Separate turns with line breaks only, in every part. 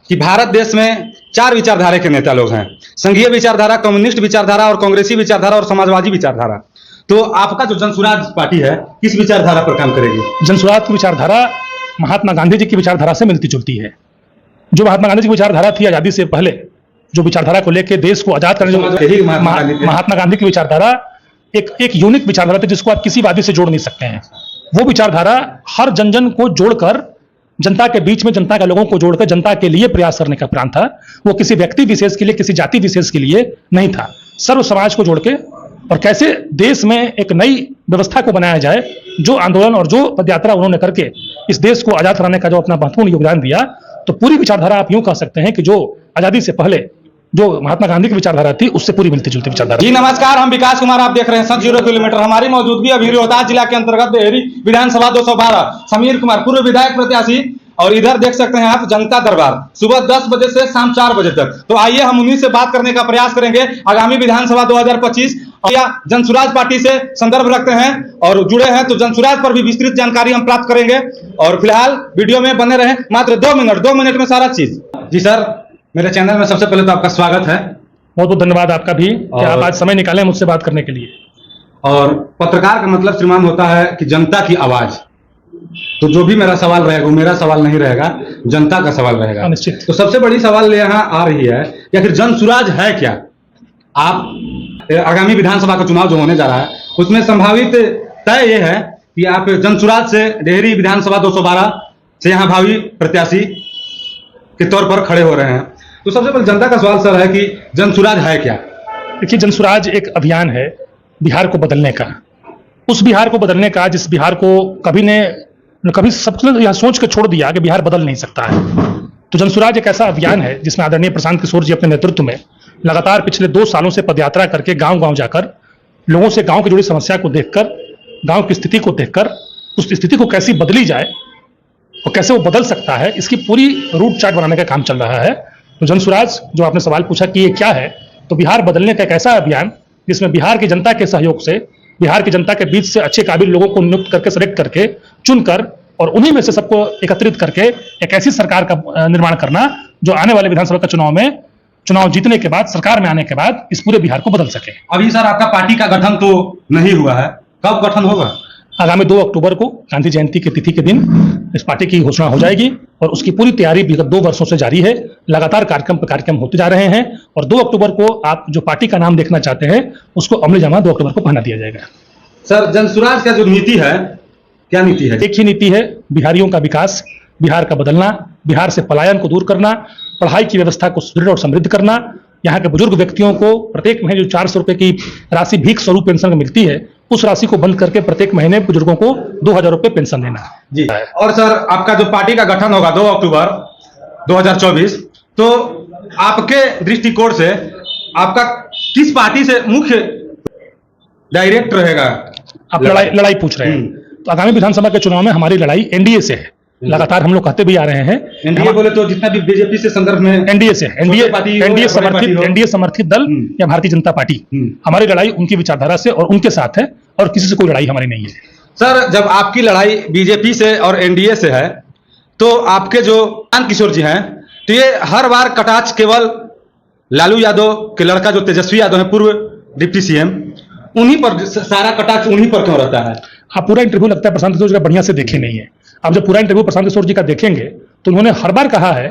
कि भारत देश में 4 विचारधारा के नेता लोग हैं, संघीय विचारधारा, कम्युनिस्ट विचारधारा और कांग्रेसी विचारधारा और समाजवादी विचारधारा। तो आपका जो जनसुराज पार्टी है किस विचारधारा पर काम करेगी?
जनसुराज की विचारधारा महात्मा गांधी जी की विचारधारा से मिलती जुलती है। जो महात्मा गांधी जी की विचारधारा थी आजादी से पहले, जो विचारधारा को लेकर देश को आजाद करने, जो महात्मा गांधी की विचारधारा एक यूनिक विचारधारा थी जिसको आप किसी वादी से जोड़ नहीं सकते हैं। वो विचारधारा हर जन जन को जोड़कर, जनता के बीच में जनता के लोगों को जोड़कर जनता के लिए प्रयास करने का प्रण था। वो किसी व्यक्ति विशेष के लिए, किसी जाति विशेष के लिए नहीं था। सर्व समाज को जोड़ के और कैसे देश में एक नई व्यवस्था को बनाया जाए, जो आंदोलन और जो पदयात्रा उन्होंने करके इस देश को आजाद कराने का जो अपना महत्वपूर्ण योगदान दिया, तो पूरी विचारधारा आप यूं कह सकते हैं कि जो आजादी से पहले जो महात्मा गांधी की विचारधारा थी उससे पूरी मिलती जुलती विचारधारा।
जी नमस्कार, हम विकास कुमार, आप देख रहे हैं 0 किलोमीटर। हमारी मौजूदगी अभी रोहतास जिला के अंतर्गत डेहरी विधानसभा 212, समीर कुमार पूर्व विधायक प्रत्याशी, और इधर देख सकते हैं आप जनता दरबार सुबह 10 बजे से शाम 4 बजे तक। तो आइए हम उन्हीं से बात करने का प्रयास करेंगे। आगामी विधानसभा 2025 या जनसुराज पार्टी से संदर्भ रखते हैं और जुड़े हैं, तो जनसुराज पर भी विस्तृत जानकारी हम प्राप्त करेंगे। और फिलहाल वीडियो में बने रहें, मात्र 2 मिनट में सारा चीज। जी सर, मेरे चैनल में सबसे पहले तो आपका स्वागत है।
बहुत बहुत धन्यवाद आपका भी कि आप आज समय निकाले मुझसे बात करने के लिए।
और पत्रकार का मतलब श्रीमान होता है कि जनता की आवाज। तो जो भी मेरा सवाल रहेगा वो मेरा सवाल नहीं रहेगा, जनता का सवाल रहेगा।
निश्चित।
तो सबसे बड़ी सवाल यहाँ आ रही है कि आखिर जनसुराज है क्या? आप आगामी विधानसभा का चुनाव जो होने जा रहा है उसमें संभावित तय ये है कि आप जनसुराज से डेहरी विधानसभा 212 से यहाँ भावी प्रत्याशी के तौर पर खड़े हो रहे हैं। तो सबसे पहले जनता का सवाल सर है कि जनसुराज है क्या?
देखिए, जनसुराज एक अभियान है बिहार को बदलने का, उस बिहार को बदलने का जिस बिहार को कभी सबने यह सोच के छोड़ दिया कि बिहार बदल नहीं सकता है। तो जनसुराज एक ऐसा अभियान है जिसमें आदरणीय प्रशांत किशोर जी अपने नेतृत्व में लगातार पिछले 2 सालों से पदयात्रा करके गांव-गांव जाकर लोगों से गांव की जुड़ी समस्या को देखकर, गांव की स्थिति को देखकर, उस स्थिति को कैसे बदली जाए और कैसे वो बदल सकता है, इसकी पूरी रूट चार्ट बनाने का काम चल रहा है। तो जनसुराज, जो आपने सवाल पूछा कि ये क्या है, तो बिहार बदलने का एक ऐसा अभियान जिसमें बिहार की जनता के सहयोग से, बिहार की जनता के बीच से अच्छे काबिल लोगों को नियुक्त करके, सेलेक्ट करके, चुनकर और उन्हीं में से सबको एकत्रित करके एक ऐसी सरकार का निर्माण करना जो आने वाले विधानसभा का चुनाव जीतने के बाद, सरकार में आने के बाद इस पूरे बिहार को बदल सके।
अभी सर आपका पार्टी का गठन तो नहीं हुआ है, कब गठन होगा?
आगामी 2 अक्टूबर को गांधी जयंती की तिथि के दिन इस पार्टी की घोषणा हो जाएगी और उसकी पूरी तैयारी विगत 2 वर्षों से जारी है। लगातार कार्यक्रम पर कार्यक्रम होते जा रहे हैं और 2 अक्टूबर को आप जो पार्टी का नाम देखना चाहते हैं उसको अमली जामा 2 अक्टूबर को पहना दिया जाएगा।
सर, जनसुराज का जो नीति है, क्या नीति है?
एक ही नीति है, बिहारियों का विकास, बिहार का बदलना, बिहार से पलायन को दूर करना, पढ़ाई की व्यवस्था को सुदृढ़ और समृद्ध करना, यहाँ के बुजुर्ग व्यक्तियों को प्रत्येक महीने जो 400 रुपए की राशि भीख स्वरूप पेंशन मिलती है, उस राशि को बंद करके प्रत्येक महीने बुजुर्गों को 2000 रुपए पेंशन देना
जी। और सर, आपका जो पार्टी का गठन होगा 2 अक्टूबर 2024, तो आपके दृष्टिकोण से आपका किस पार्टी से मुख्य डायरेक्ट रहेगा?
आप लड़ाई पूछ रहे हैं। तो आगामी विधानसभा के चुनाव में हमारी लड़ाई एनडीए से है। लगातार हम लोग कहते भी आ रहे हैं,
एनडीए बोले तो जितना भी बीजेपी से संदर्भ में
एनडीए से, एनडीए समर्थित दल या भारतीय जनता पार्टी, हमारी लड़ाई उनकी विचारधारा से और उनके साथ है और किसी से कोई लड़ाई हमारी नहीं है।
सर, जब आपकी लड़ाई बीजेपी से और एनडीए से है, तो आपके जो प्रशांत किशोर जी हैं, तो ये हर बार कटाक्ष केवल लालू यादव के लड़का जो तेजस्वी यादव है, पूर्व डिप्टी सीएम, उन्हीं पर सारा कटाक्ष उन्हीं पर क्यों रहता है?
आप पूरा इंटरव्यू लगता है प्रशांत किशोर जी का बढ़िया से देखे नहीं है। आप जब पूरा इंटरव्यू प्रशांत किशोर जी का देखेंगे तो उन्होंने हर बार कहा है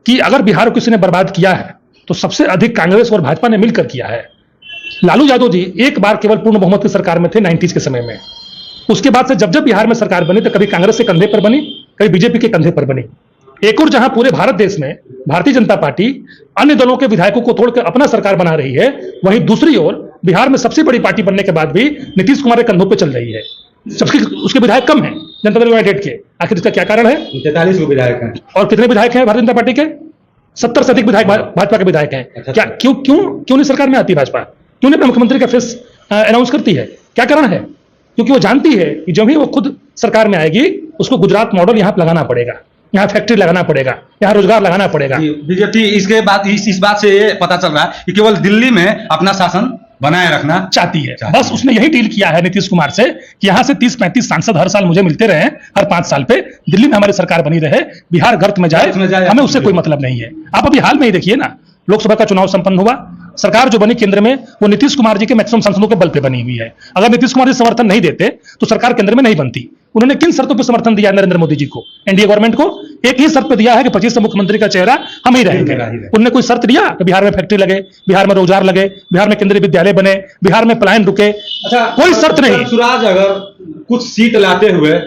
कि अगर बिहार को किसी ने बर्बाद किया है तो सबसे अधिक कांग्रेस और भाजपा ने मिलकर किया है। लालू यादव जी एक बार केवल पूर्ण बहुमत की सरकार में थे 90s के समय में। उसके बाद से जब जब बिहार में सरकार बनी तो कभी कांग्रेस के कंधे पर बनी, कभी बीजेपी के कंधे पर बनी। एक और जहां पूरे भारत देश में भारतीय जनता पार्टी अन्य दलों के विधायकों को तोड़कर अपना सरकार बना रही है, वहीं दूसरी ओर बिहार में सबसे बड़ी पार्टी बनने के बाद भी नीतीश कुमार के कंधों पर चल रही है। सबके उसके विधायक कम हैं जनता दल यूनाइटेड के। आखिर इसका क्या कारण है?
43 विधायक हैं।
और कितने विधायक हैं भारतीय जनता पार्टी के? 70 से अधिक विधायक भाजपा के विधायक हैं।
अच्छा।
क्या क्यों नहीं सरकार में आती भाजपा? क्यों नहीं मुख्यमंत्री का फेस अनाउंस करती है? क्या कारण है? क्योंकि वो जानती है कि जब ही वो खुद सरकार में आएगी उसको गुजरात मॉडल यहाँ लगाना पड़ेगा, यहाँ फैक्ट्री लगाना पड़ेगा, यहाँ रोजगार लगाना पड़ेगा।
बीजेपी इसके बाद इस बात से ये पता चल रहा है कि केवल दिल्ली में अपना शासन बनाए रखना
चाहती है। बस उसने यही डील किया है नीतीश कुमार से कि यहां से 30-35 सांसद हर साल मुझे मिलते रहे, हर 5 साल पे दिल्ली में हमारी सरकार बनी रहे, बिहार गर्त में जाए, हमें उससे कोई मतलब नहीं है। आप अभी हाल में ही देखिए ना, लोकसभा का चुनाव संपन्न हुआ, सरकार जो बनी केंद्र में वो नीतीश कुमार जी के मैक्सिमम सांसदों के बल पे बनी हुई है। अगर नीतीश कुमार जी समर्थन नहीं देते तो सरकार केंद्र में नहीं बनती। उन्होंने किन शर्तों पर समर्थन दिया नरेंद्र मोदी जी को, एनडीए गवर्नमेंट को? एक ही शर्त पे दिया है कि 25 से मुख्यमंत्री का चेहरा हम ही रहेंगे। उन्होंने कोई शर्त दिया कि बिहार में फैक्ट्री लगे, बिहार में रोजगार लगे, बिहार में केंद्रीय विद्यालय बने, बिहार में पलायन रुके?
अच्छा,
कोई शर्त नहीं।
सुराज अगर कुछ सीट लाते हुए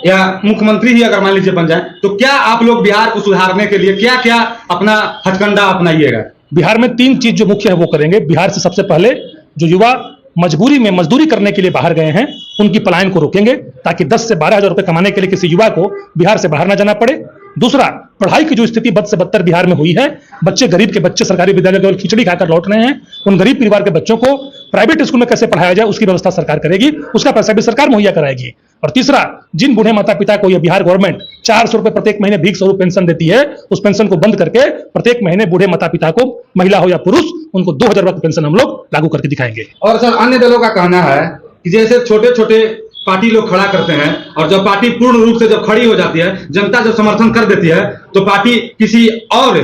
या मुख्यमंत्री ही अगर मान लीजिए बन जाए, तो क्या आप लोग बिहार को सुधारने के लिए क्या क्या अपना हथकंडा अपनाइएगा?
बिहार में 3 चीज जो मुख्य है वो करेंगे। बिहार से सबसे पहले जो युवा मजबूरी में मजदूरी करने के लिए बाहर गए हैं उनकी पलायन को रोकेंगे, ताकि 10 से 12 हजार रुपए कमाने के लिए किसी युवा को बिहार से बाहर ना जाना पड़े। दूसरा, पढ़ाई की जो स्थिति बद से बदतर बिहार में हुई है, बच्चे, गरीब के बच्चे सरकारी विद्यालय केवल खिचड़ी खाकर लौट रहे हैं, उन गरीब परिवार के बच्चों को प्राइवेट स्कूल में कैसे पढ़ाया जाए उसकी व्यवस्था सरकार करेगी, उसका पैसा भी सरकार मुहैया कराएगी। और तीसरा, जिन बूढ़े माता पिता को यह बिहार गवर्नमेंट 400 रुपए प्रत्येक महीने भीख स्वरूप पेंशन देती है, उस पेंशन को बंद करके प्रत्येक महीने बूढ़े माता पिता को, महिला हो या पुरुष, उनको 2000 रुपए की पेंशन हम लोग लागू करके दिखाएंगे।
और सर, अन्य दलों का कहना है कि जैसे छोटे छोटे पार्टी लोग खड़ा करते हैं और जब पार्टी पूर्ण रूप से जब खड़ी हो जाती है, जनता जब समर्थन कर देती है, तो पार्टी किसी और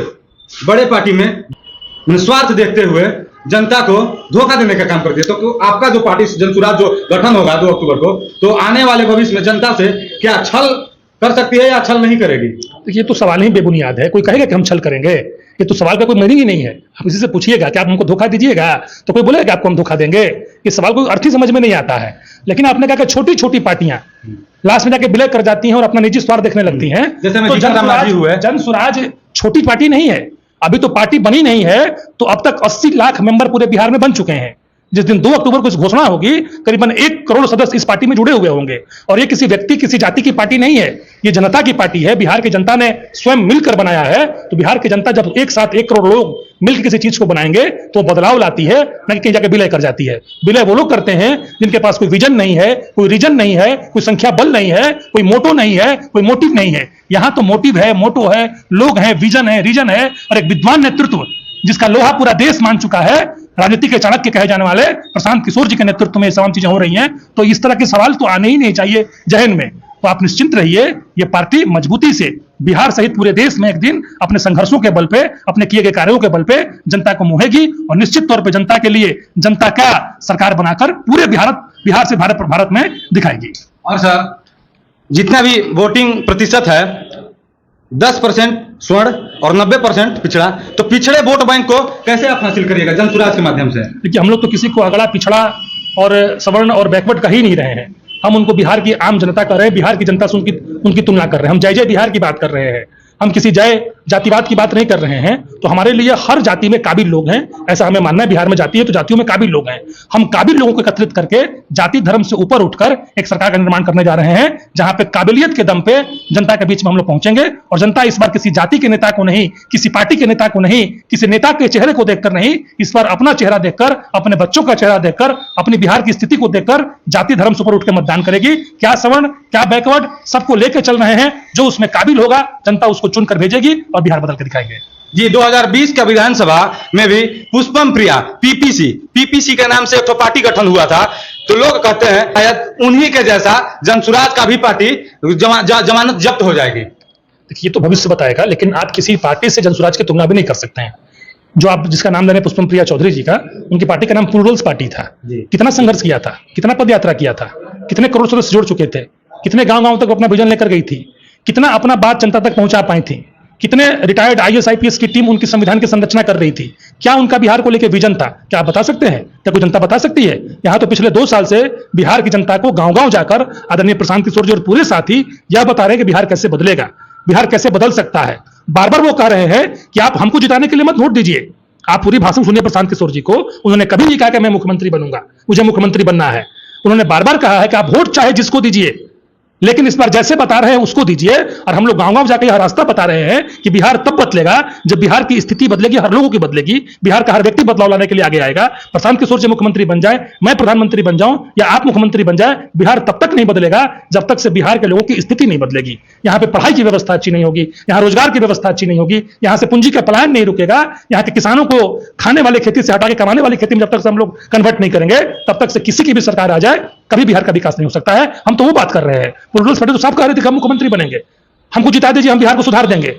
बड़े पार्टी में स्वार्थ देखते हुए जनता को धोखा देने का काम करती है। तो आपका जो पार्टी जनसुराज जो गठन होगा 2 अक्टूबर को, तो आने वाले भविष्य में जनता से क्या छल कर सकती है या छल नहीं करेगी?
ये तो सवाल ही बेबुनियाद है। कोई कहेगा कि हम छल करेंगे, ये तो सवाल का कोई मीनिंग ही नहीं है। आप किसी से पूछिएगा कि आप हमको धोखा दीजिएगा, तो कोई बोलेगा कि आपको हम धोखा देंगे। इस सवाल को अर्थ ही समझ में नहीं आता है। लेकिन आपने कहा कि छोटी छोटी पार्टियां लास्ट में जाके विलय कर जाती हैं और अपना निजी स्वार्थ देखने लगती हैं।
जैसे
जनसुराज छोटी पार्टी नहीं है, अभी तो पार्टी बनी नहीं है, तो अब तक 80 लाख मेंबर पूरे बिहार में बन चुके हैं। जिस दिन 2 अक्टूबर को इस घोषणा होगी, करीबन 1 करोड़ सदस्य इस पार्टी में जुड़े हुए होंगे। और ये किसी व्यक्ति, किसी जाति की पार्टी नहीं है, ये जनता की पार्टी है। बिहार की जनता ने स्वयं मिलकर बनाया है। तो बिहार की जनता जब एक साथ 1 करोड़ लोग मिलकर किसी चीज को बनाएंगे तो बदलाव लाती है, न कि कहीं जाकर विलय कर जाती है। विलय वो लोग करते हैं जिनके पास कोई विजन नहीं है, कोई रीजन नहीं है, कोई संख्या बल नहीं है, कोई मोटो नहीं है, कोई मोटिव नहीं है। यहां तो मोटिव है, मोटो है, लोग हैं, विजन है, रीजन है और एक विद्वान नेतृत्व जिसका लोहा पूरा देश मान चुका है। राजनीति के चाणक्य कहे जाने वाले प्रशांत किशोर जी के नेतृत्व में ये तमाम चीजें हो रही हैं। तो इस तरह के सवाल तो आने ही नहीं चाहिए जहन में। तो आप निश्चिंत रहिए, ये पार्टी मजबूती से बिहार सहित पूरे देश में एक दिन अपने संघर्षों के बल पे, अपने किए गए कार्यों के बल पे जनता को मोहेगी और निश्चित तौर पे जनता के लिए जनता का सरकार बनाकर पूरे बिहार से भारत में दिखाएगी।
और सर, जितना भी वोटिंग प्रतिशत है 10% स्वर्ण और 90% पिछड़ा, तो पिछड़े वोट बैंक को कैसे आप हासिल करिएगा जनसुराज के माध्यम से?
देखिए, हम लोग तो किसी को अगड़ा, पिछड़ा और सवर्ण और बैकवर्ड कह ही नहीं रहे हैं। हम उनको बिहार की आम जनता कर रहे हैं, बिहार की जनता से उनकी तुलना कर रहे हैं। हम जय जय बिहार की बात कर रहे हैं, हम किसी जय जातिवाद की बात नहीं कर रहे हैं। तो हमारे लिए हर जाति में काबिल लोग हैं, ऐसा हमें मानना है। बिहार में जाति है तो जातियों में काबिल लोग हैं। हम काबिल लोगों को एकत्रित करके जाति धर्म से ऊपर उठकर एक सरकार का निर्माण करने जा रहे हैं, जहां पे काबिलियत के दम पे जनता के बीच में हम लोग पहुंचेंगे। और जनता इस बार किसी जाति के नेता को नहीं, किसी पार्टी के नेता को नहीं, किसी नेता के चेहरे को देखकर नहीं, इस बार अपना चेहरा देखकर, अपने बच्चों का चेहरा देखकर, अपनी बिहार की स्थिति को देखकर जाति धर्म से ऊपर उठ के मतदान करेगी। क्या सवर्ण, क्या बैकवर्ड, सबको लेकर चल रहे हैं। जो उसमें काबिल होगा जनता उसको चुनकर भेजेगी और बिहार बदल के दिखाएंगे।
जी, 2020 का विधानसभा में भी पुष्पम प्रिया पीपीसी के नाम से एक पार्टी गठन हुआ था। तो लोग कहते हैं शायद उन्हीं के जैसा जनसुराज का भी पार्टी जमानत जब्त हो जाएगी।
देखिए, ये तो भविष्य बताएगा, लेकिन आप किसी पार्टी से जनसुराज की तुलना भी नहीं कर सकते हैं। जो आप जिसका नाम ले रहे हैं पुष्पम प्रिया चौधरी जी का, उनकी पार्टी का नाम प्लूरल्स पार्टी था। कितना संघर्ष किया था, कितना पदयात्रा किया था, कितने करोड़ सदस्य जोड़ चुके थे, कितने गांव-गांव तक अपना विजन लेकर गई थी, कितना अपना बात जनता तक पहुंचा पाई थी, कितने रिटायर्ड IAS IPS की टीम उनकी संविधान की संरचना कर रही थी। क्या उनका बिहार को लेकर विजन था? क्या आप बता सकते हैं? क्या कोई जनता बता सकती है? यहां तो पिछले 2 साल से बिहार की जनता को गांव-गांव जाकर आदरणीय प्रशांत किशोर जी और पूरे साथी यह बता रहे हैं कि बिहार कैसे बदलेगा, बिहार कैसे बदल सकता है। बार बार वो कह रहे हैं कि आप हमको जिताने के लिए मत वोट दीजिए। आप पूरी भाषण सुनिए प्रशांत किशोर जी को, उन्होंने कभी नहीं कहा कि मैं मुख्यमंत्री बनूंगा, मुझे मुख्यमंत्री बनना है। उन्होंने बार बार कहा है कि आप वोट चाहे जिसको दीजिए, लेकिन इस बार जैसे बता रहे हैं उसको दीजिए, और हम लोग गांव-गांव जाकर यह रास्ता बता रहे हैं कि बिहार तब बदलेगा जब बिहार की स्थिति बदलेगी, हर लोगों की बदलेगी, बिहार का हर व्यक्ति बदलाव लाने के लिए आगे आएगा। प्रशांत किशोर जी मुख्यमंत्री बन जाए, मैं प्रधानमंत्री बन जाऊं या आप मुख्यमंत्री बन जाए, बिहार तब तक नहीं बदलेगा जब तक से बिहार के लोगों की स्थिति नहीं बदलेगी। यहां पे पढ़ाई की व्यवस्था अच्छी नहीं होगी, यहां रोजगार की व्यवस्था अच्छी नहीं होगी, यहां से पूंजी का पलायन नहीं रुकेगा, यहां के किसानों को खाने वाली खेती से हटा के कमाने वाली खेती में जब तक से हम लोग कन्वर्ट नहीं करेंगे, तब तक से किसी की भी सरकार आ जाए, कभी बिहार का विकास नहीं हो सकता है। हम तो वो बात कर रहे हैं। प्रोडल्स तो साहब कह रहे थे कि हम मुख्यमंत्री बनेंगे, हमको जिता दीजिए, हम बिहार को सुधार देंगे।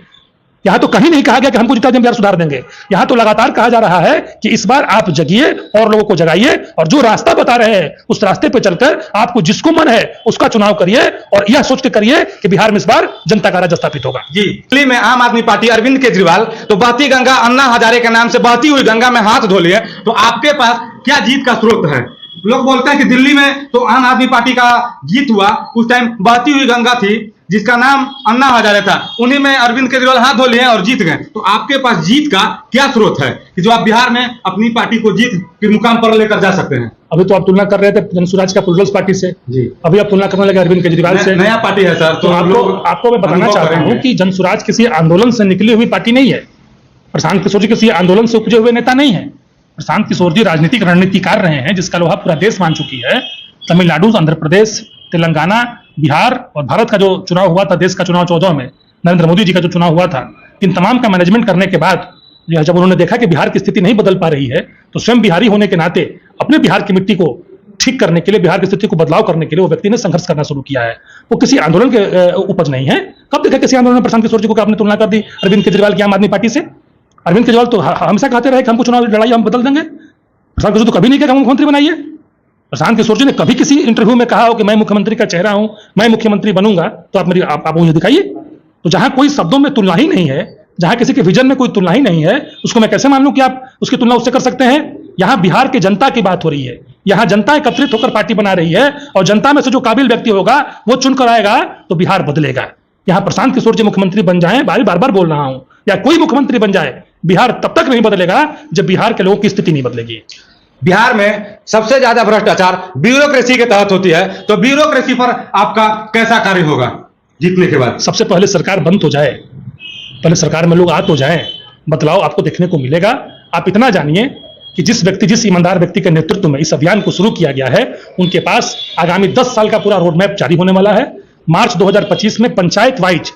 यहां तो कहीं नहीं कहा गया कि हमको जिता दीजिए, हम बिहार सुधार देंगे। यहां तो लगातार कहा जा रहा है कि इस बार आप जगिए और लोगों को जगाइए, और जो रास्ता बता रहे हैं उस रास्ते पे चलकर आपको जिसको मन है उसका चुनाव करिए, और यह सोच के करिए कि बिहार में इस बार जनता का राज स्थापित होगा।
जी, दिल्ली में आम आदमी पार्टी अरविंद केजरीवाल तो बहती गंगा अन्ना हजारे के नाम से बहती हुई गंगा में हाथ धो लिए, तो आपके पास क्या जीत का स्रोत है? लोग बोलते हैं कि दिल्ली में तो आम आदमी पार्टी का जीत हुआ, उस टाइम बहती हुई गंगा थी जिसका नाम अन्ना हजारे था, उन्हीं में अरविंद केजरीवाल हाथ धो लिए और जीत गए। तो आपके पास जीत का क्या स्रोत है कि जो आप बिहार में अपनी पार्टी को जीत के मुकाम पर लेकर जा सकते हैं?
अभी तो आप तुलना कर रहे थे जनसुराज का प्लूरल्स पार्टी से,
जी,
अभी आप तुलना करने लगे अरविंद केजरीवाल से।
नया पार्टी है सर,
तो आपको मैं बताना चाहता हूं कि जनसुराज किसी आंदोलन से निकली हुई पार्टी नहीं है। प्रशांत किशोर जी किसी आंदोलन से उपजे हुए नेता नहीं है। प्रशांत किशोर जी राजनीतिक रणनीतिकार रहे हैं, जिसका लोहा पूरा देश मान चुकी है। तमिलनाडु, आंध्र प्रदेश, तेलंगाना, बिहार और भारत का जो चुनाव हुआ था, देश का चुनाव 14 में नरेंद्र मोदी जी का जो चुनाव हुआ था, इन तमाम का मैनेजमेंट करने के बाद जब उन्होंने देखा कि बिहार की स्थिति नहीं बदल पा रही है, तो स्वयं बिहारी होने के नाते अपने बिहार की मिट्टी को ठीक करने के लिए, बिहार की स्थिति को बदलाव करने के लिए वो व्यक्ति ने संघर्ष करना शुरू किया है। वो किसी आंदोलन के उपज नहीं है। कब देखा किसी आंदोलन में प्रशांत किशोर जी को आपने तुलना कर दी अरविंद केजरीवाल की आम आदमी पार्टी से? अरविंद केजरीवाल तो हमेशा कहते रहे कि हमको चुनाव लड़ाई हम बदल देंगे। प्रशांत किशोर तो कभी नहीं कहा हम मुख्यमंत्री बनाइए। प्रशांत किशोर जी ने कभी किसी इंटरव्यू में कहा हो कि मैं मुख्यमंत्री का चेहरा हूं, मैं मुख्यमंत्री बनूंगा, तो आप मुझे दिखाइए। तो जहां कोई शब्दों में तुलना ही नहीं है, जहां किसी के विजन में कोई तुलना ही नहीं है, उसको मैं कैसे मान लूं कि आप उसकी तुलना उससे कर सकते हैं? यहां बिहार के जनता की बात हो रही है, यहां जनता एकत्रित होकर पार्टी बना रही है, और जनता में से जो काबिल व्यक्ति होगा वो चुनकर आएगा तो बिहार बदलेगा। यहां प्रशांत किशोर जी मुख्यमंत्री बन जाएं, बार बार बोल रहा हूं, या कोई मुख्यमंत्री बन जाए, बिहार तब तक नहीं बदलेगा जब बिहार के लोगों की स्थिति नहीं बदलेगी।
बिहार में सबसे ज्यादा भ्रष्टाचार ब्यूरोक्रेसी के तहत होती है, तो ब्यूरोक्रेसी पर आपका कैसा कार्य होगा जीतने के बाद?
सबसे पहले सरकार बन तो जाए, पहले सरकार में लोग आ तो जाएं, बदलाव आपको देखने को मिलेगा। आप इतना जानिए कि जिस ईमानदार व्यक्ति के नेतृत्व में इस अभियान को शुरू किया गया है, उनके पास आगामी 10 साल का पूरा रोड मैप जारी होने वाला है। मार्च 2025 में पंचायत वाइज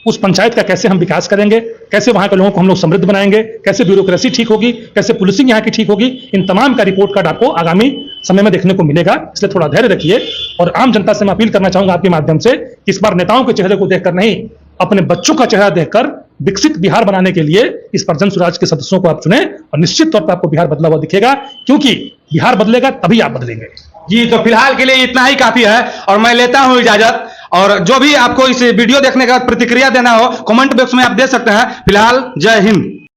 उस पंचायत का कैसे हम विकास करेंगे, कैसे वहां के लोगों को हम लोग समृद्ध बनाएंगे, कैसे ब्यूरोक्रेसी ठीक होगी, कैसे पुलिसिंग यहाँ की ठीक होगी, इन तमाम का रिपोर्ट कार्ड आपको आगामी समय में देखने को मिलेगा। इसलिए थोड़ा धैर्य रखिए, और आम जनता से मैं अपील करना चाहूंगा आपके माध्यम से कि इस बार नेताओं के चेहरे को देखकर नहीं, अपने बच्चों का चेहरा देखकर विकसित बिहार बनाने के लिए इस पर जनसुराज के सदस्यों को आप चुने, और निश्चित तौर पर आपको बिहार बदला हुआ दिखेगा, क्योंकि बिहार बदलेगा तभी आप बदलेंगे।
जी, तो फिलहाल के लिए इतना ही काफी है, और मैं लेता हूं इजाजत। और जो भी आपको इस वीडियो देखने का प्रतिक्रिया देना हो कमेंट बॉक्स में आप दे सकते हैं। फिलहाल जय हिंद।